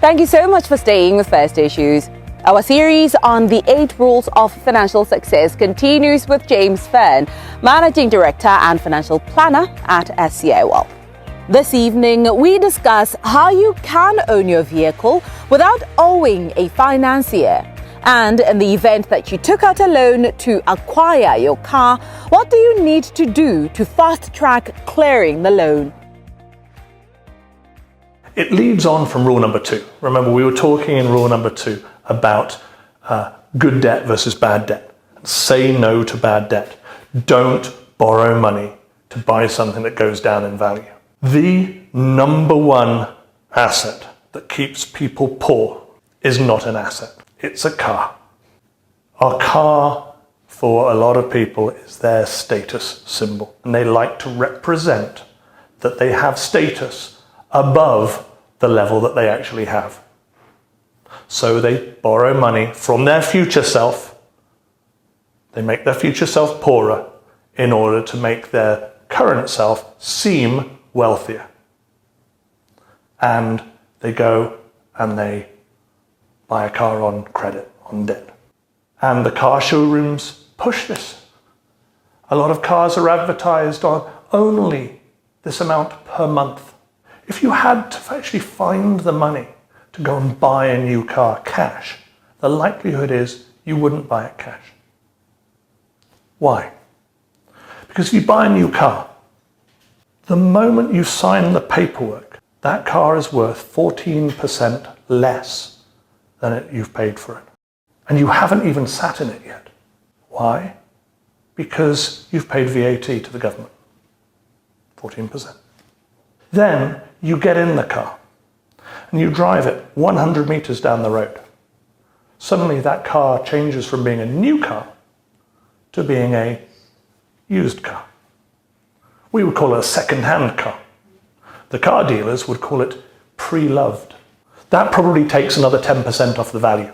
Thank you so much for staying with First Issues. Our series on the 8 rules of financial success continues with James Fern, Managing Director and Financial Planner at SCI Wealth. This evening, we discuss how you can own your vehicle without owing a financier. And in the event that you took out a loan to acquire your car, what do you need to do to fast-track clearing the loan? It leads on from rule number 2. Remember, we were talking in rule number 2 about good debt versus bad debt. Say no to bad debt. Don't borrow money to buy something that goes down in value. The number one asset that keeps people poor is not an asset. It's a car. Our car, for a lot of people, is their status symbol. And they like to represent that they have status above the level that they actually have. So they borrow money from their future self. They make their future self poorer in order to make their current self seem wealthier. And they go and they buy a car on credit, on debt. And the car showrooms push this. A lot of cars are advertised on only this amount per month. If you had to actually find the money to go and buy a new car cash, the likelihood is you wouldn't buy it cash. Why? Because if you buy a new car, the moment you sign the paperwork, that car is worth 14% less than you've paid for it. And you haven't even sat in it yet. Why? Because you've paid VAT to the government. 14%. Then you get in the car and you drive it 100 meters down the road. Suddenly that car changes from being a new car to being a used car. We would call it a second-hand car. The car dealers would call it pre-loved. That probably takes another 10% off the value.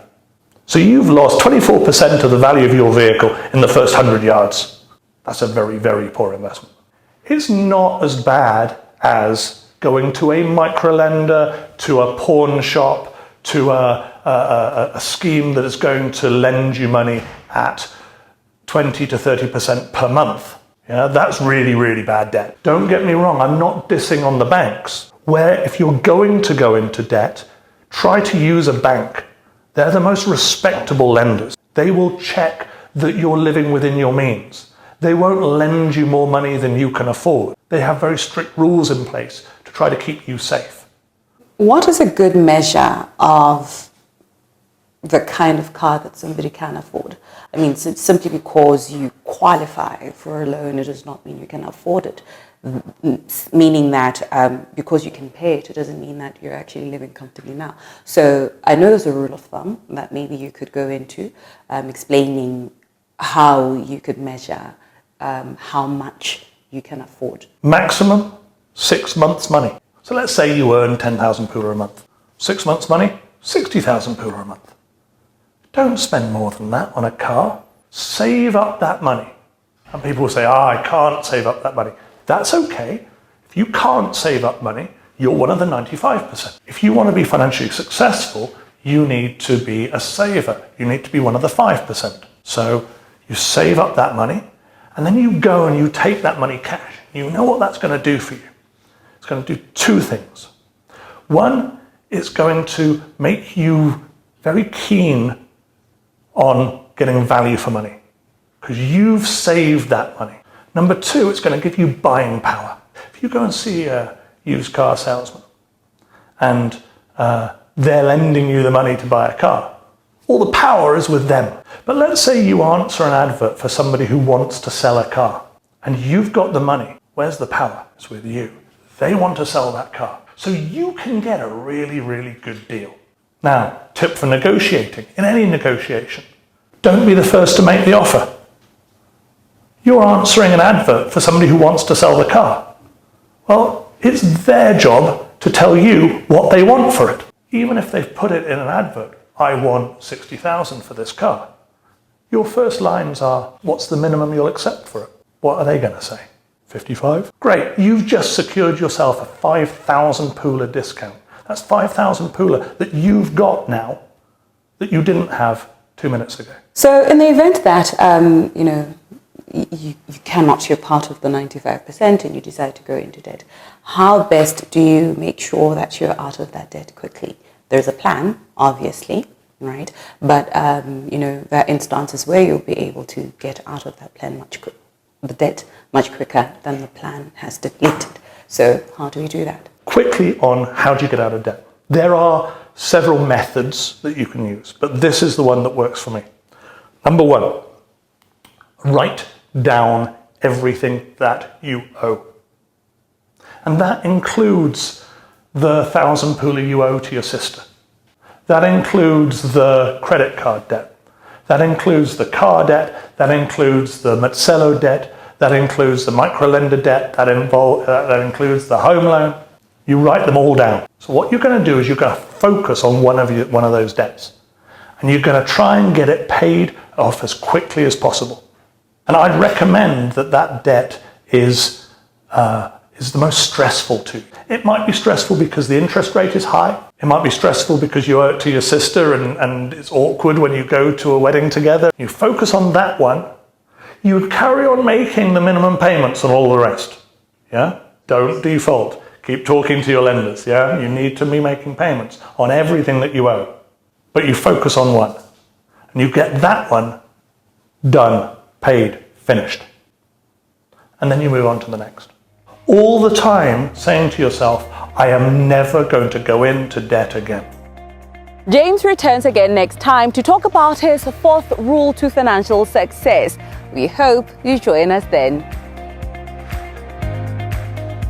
So you've lost 24% of the value of your vehicle in the first 100 yards. That's a very, very poor investment. It's not as bad as going to a microlender, to a pawn shop, to a scheme that is going to lend you money at 20 to 30% per month. Yeah, that's really, really bad debt. Don't get me wrong, I'm not dissing on the banks. Where if you're going to go into debt, try to use a bank. They're the most respectable lenders. They will check that you're living within your means. They won't lend you more money than you can afford. They have very strict rules in place to try to keep you safe. What is a good measure of the kind of car that somebody can afford? I mean, simply because you qualify for a loan, it does not mean you can afford it. Meaning that because you can pay it, it doesn't mean that you're actually living comfortably now. So I know there's a rule of thumb that maybe you could go into explaining how you could measure how much you can afford. Maximum 6 months' money. So let's say you earn 10,000 pula a month. 6 months' money, 60,000 pula a month. Don't spend more than that on a car. Save up that money. And people will say, I can't save up that money. That's okay. If you can't save up money, you're one of the 95%. If you want to be financially successful, you need to be a saver. You need to be one of the 5%. So you save up that money, and then you go and you take that money cash. You know what that's going to do for you. It's going to do 2 things. One, it's going to make you very keen on getting value for money because you've saved that money. Number 2, it's going to give you buying power. If you go and see a used car salesman and they're lending you the money to buy a car, all the power is with them. But let's say you answer an advert for somebody who wants to sell a car and you've got the money. Where's the power? It's with you. They want to sell that car. So you can get a really, really good deal. Now, tip for negotiating, in any negotiation, don't be the first to make the offer. You're answering an advert for somebody who wants to sell the car. Well, it's their job to tell you what they want for it. Even if they've put it in an advert, I want 60,000 for this car. Your first lines are, what's the minimum you'll accept for it? What are they going to say? 55? Great, you've just secured yourself a 5,000 pula discount. That's 5,000 pula that you've got now that you didn't have 2 minutes ago. So in the event that, you cannot, you're part of the 95% and you decide to go into debt, how best do you make sure that you're out of that debt quickly? There's a plan, obviously, right? But, there are instances where you'll be able to get out of that plan the debt much quicker than the plan has depleted. So how do we do that? Quickly on how do you get out of debt. There are several methods that you can use, but this is the one that works for me. Number one, write down everything that you owe. And that includes the 1,000 pula you owe to your sister. That includes the credit card debt. That includes the car debt. That includes the Mazzello debt. That includes the microlender debt. That includes the home loan. You write them all down. So what you're going to do is you're going to focus on one of those debts. And you're going to try and get it paid off as quickly as possible. And I'd recommend that debt is the most stressful to you. It might be stressful because the interest rate is high. It might be stressful because you owe it to your sister and it's awkward when you go to a wedding together. You focus on that one. You carry on making the minimum payments on all the rest. Yeah? Don't default. Keep talking to your lenders. Yeah? You need to be making payments on everything that you owe. But you focus on one. And you get that one done, paid, finished. And then you move on to the next. All the time saying to yourself, I am never going to go into debt again. James returns again next time to talk about his fourth rule to financial success. We hope you join us then.